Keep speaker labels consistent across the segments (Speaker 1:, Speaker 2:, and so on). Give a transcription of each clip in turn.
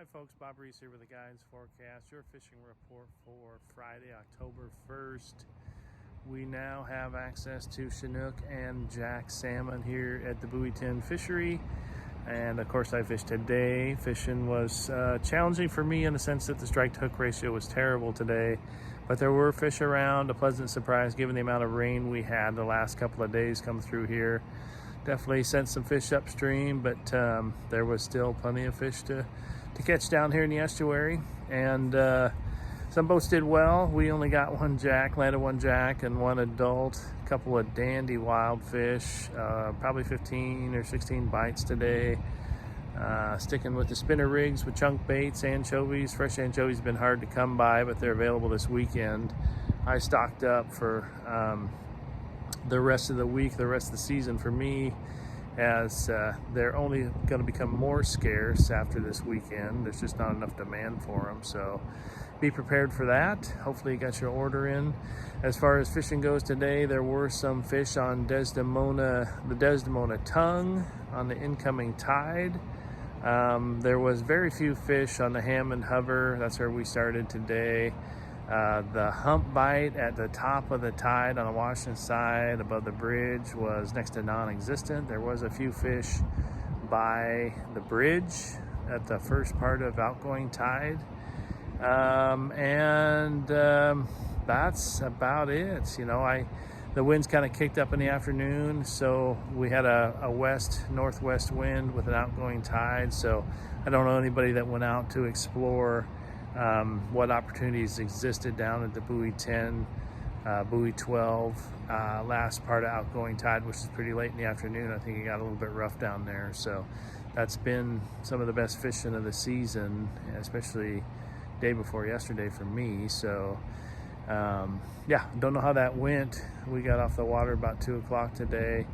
Speaker 1: Hi folks, Bob Reese here with the Guides Forecast, your fishing report for Friday, October 1st. We now have access to Chinook and Jack salmon here at the Buoy 10 fishery. And of course I fished today. Fishing was challenging for me in the sense that the strike to hook ratio was terrible today. But there were fish around, a pleasant surprise given the amount of rain we had the last couple of days come through here. Definitely sent some fish upstream, but there was still plenty of fish to catch down here in the estuary. And some boats did well. We only got one jack, landed one jack and one adult, a couple of dandy wild fish, probably 15 or 16 bites today. Sticking with the spinner rigs with chunk baits, anchovies. Fresh anchovies have been hard to come by, but they're available this weekend. I stocked up for the rest of the week, the rest of the season for me, as they're only going to become more scarce after this weekend. There's just not enough demand for them, so be prepared for that. Hopefully you got your order in. As far as fishing goes today, there were some fish on the Desdemona tongue on the incoming tide. There was very few fish on the Hammond hover. That's where we started today. The hump bite at the top of the tide on the Washington side above the bridge was next to non-existent. There was a few fish by the bridge at the first part of outgoing tide. That's about it. You know, the winds kind of kicked up in the afternoon, so we had a west-northwest wind with an outgoing tide. So I don't know anybody that went out to explore what opportunities existed down at the Buoy 10, Buoy 12, last part of outgoing tide, which is pretty late in the afternoon. I think it got a little bit rough down there. So that's been some of the best fishing of the season, especially day before yesterday for me. So yeah, don't know how that went. We got off the water about 2 o'clock today.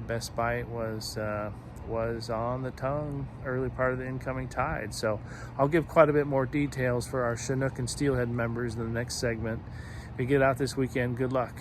Speaker 1: Best bite was on the tongue, early part of the incoming tide. So I'll give quite a bit more details for our Chinook and Steelhead members in the next segment. If you get out this weekend, good luck.